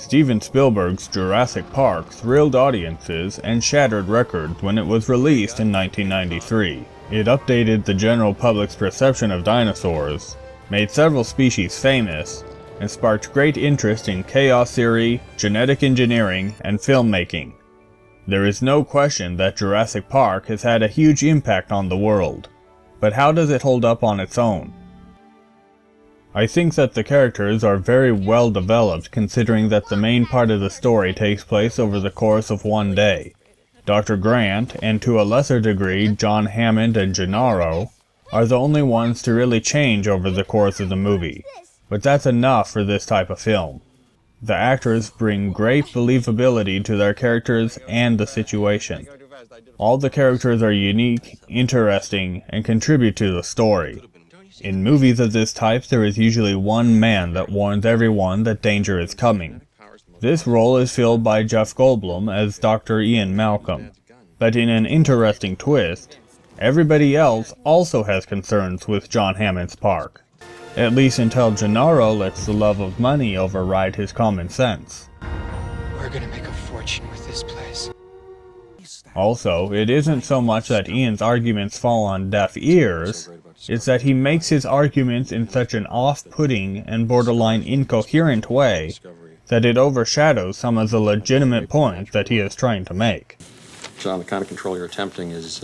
Stephen Spielberg's Jurassic Park thrilled audiences and shattered records when it was released in 1993. It updated the general public's perception of dinosaurs, made several species famous, and sparked great interest in chaos theory, genetic engineering, and filmmaking. There is no question that Jurassic Park has had a huge impact on the world, but how does it hold up on its own? I think that the characters are very well developed considering that the main part of the story takes place over the course of one day. Dr. Grant, and to a lesser degree John Hammond and Gennaro, are the only ones to really change over the course of the movie, but that's enough for this type of film. The actors bring great believability to their characters and the situation. All the characters are unique, interesting, and contribute to the story. In movies of this type, there is usually one man that warns everyone that danger is coming. This role is filled by Jeff Goldblum as Dr. Ian Malcolm, but in an interesting twist, everybody else also has concerns with John Hammond's Park, at least until Gennaro lets the love of money override his common sense. We're gonna make a fortune with this place. Also, it isn't so much that Ian's arguments fall on deaf ears, it's that he makes his arguments in such an off-putting and borderline incoherent way that it overshadows some of the legitimate points that he is trying to make. John, the kind of control you're attempting is,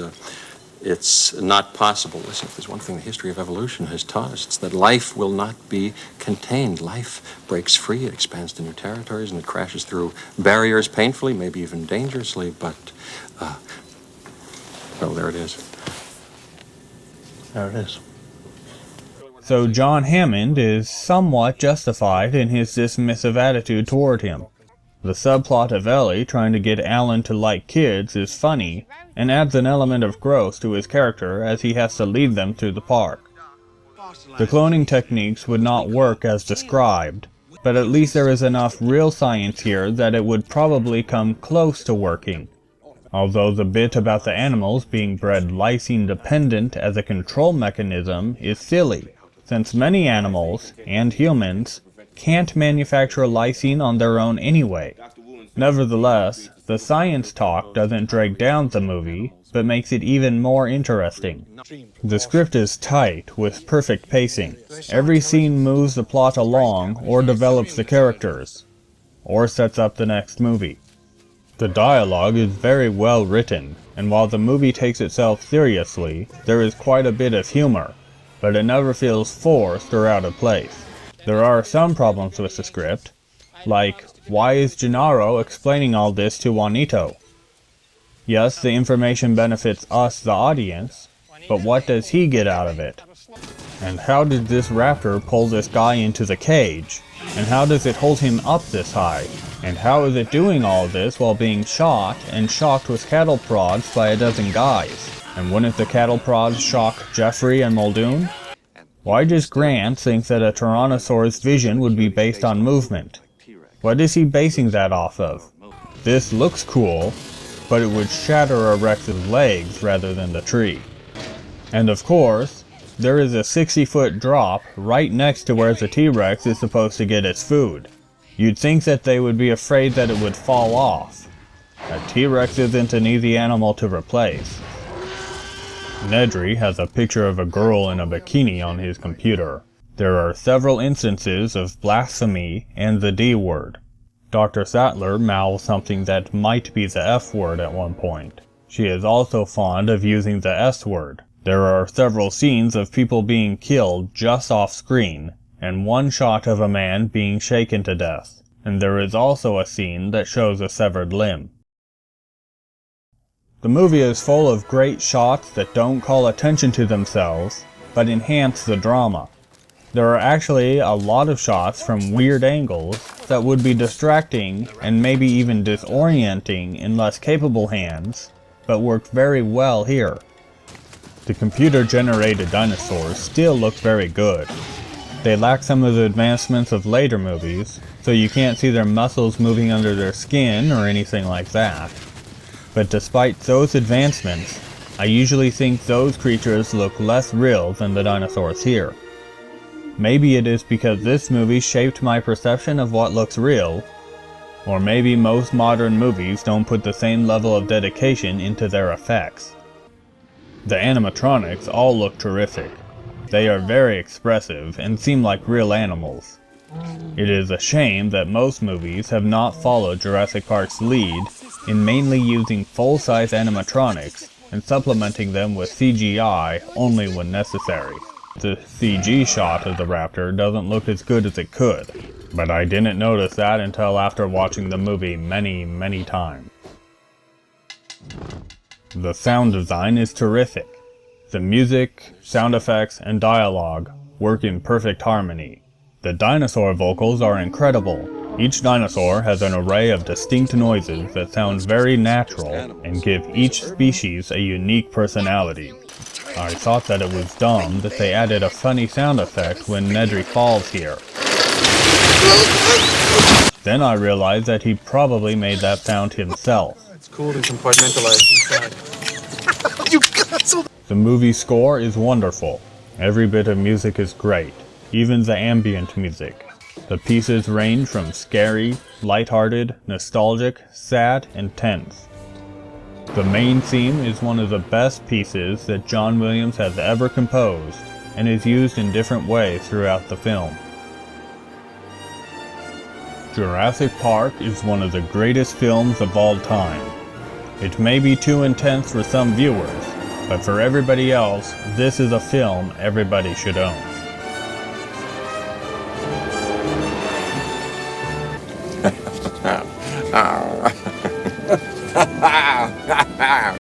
it's not possible. Listen, if there's one thing the history of evolution has taught us, it's that life will not be contained. Life breaks free, it expands to new territories, and it crashes through barriers painfully, maybe even dangerously, but, well, there it is. There it is. So John Hammond is somewhat justified in his dismissive attitude toward him. The subplot of Ellie trying to get Alan to like kids is funny, and adds an element of growth to his character as he has to lead them through the park. The cloning techniques would not work as described, but at least there is enough real science here that it would probably come close to working. Although the bit about the animals being bred lysine-dependent as a control mechanism is silly, since many animals, and humans, can't manufacture lysine on their own anyway. Nevertheless, the science talk doesn't drag down the movie, but makes it even more interesting. The script is tight, with perfect pacing. Every scene moves the plot along, or develops the characters, or sets up the next movie. The dialogue is very well written, and while the movie takes itself seriously, there is quite a bit of humor, but it never feels forced or out of place. There are some problems with the script, like, why is Gennaro explaining all this to Juanito? Yes, the information benefits us, the audience, but what does he get out of it? And how did this raptor pull this guy into the cage? And how does it hold him up this high? And how is it doing all this while being shot and shocked with cattle prods by a dozen guys? And wouldn't the cattle prods shock Jeffrey and Muldoon? Why does Grant think that a Tyrannosaurus vision would be based on movement? What is he basing that off of? This looks cool, but it would shatter a Rex's legs rather than the tree. And of course, there is a 60-foot drop right next to where the T-Rex is supposed to get its food. You'd think that they would be afraid that it would fall off. A T-Rex isn't an easy animal to replace. Nedry has a picture of a girl in a bikini on his computer. There are several instances of blasphemy and the D word. Dr. Sattler mouths something that might be the F word at one point. She is also fond of using the S word. There are several scenes of people being killed just off screen, and one shot of a man being shaken to death, and there is also a scene that shows a severed limb. The movie is full of great shots that don't call attention to themselves, but enhance the drama. There are actually a lot of shots from weird angles that would be distracting and maybe even disorienting in less capable hands, but work very well here. The computer-generated dinosaurs still look very good. They lack some of the advancements of later movies, so you can't see their muscles moving under their skin or anything like that. But despite those advancements, I usually think those creatures look less real than the dinosaurs here. Maybe it is because this movie shaped my perception of what looks real, Or maybe most modern movies don't put the same level of dedication into their effects. The animatronics all look terrific. They are very expressive and seem like real animals. It is a shame that most movies have not followed Jurassic Park's lead in mainly using full-size animatronics and supplementing them with CGI only when necessary. The CG shot of the raptor doesn't look as good as it could, but I didn't notice that until after watching the movie many times. The sound design is terrific. The music, sound effects, and dialogue work in perfect harmony. The dinosaur vocals are incredible. Each dinosaur has an array of distinct noises that sound very natural and give each species a unique personality. I thought that it was dumb that they added a funny sound effect when Nedry falls here. Then I realized that he probably made that sound himself. It's cool and compartmentalized inside. You got so... The movie score is wonderful. Every bit of music is great, even the ambient music. The pieces range from scary, lighthearted, nostalgic, sad, and tense. The main theme is one of the best pieces that John Williams has ever composed, and is used in different ways throughout the film. Jurassic Park is one of the greatest films of all time. It may be too intense for some viewers, but for everybody else, this is a film everybody should own.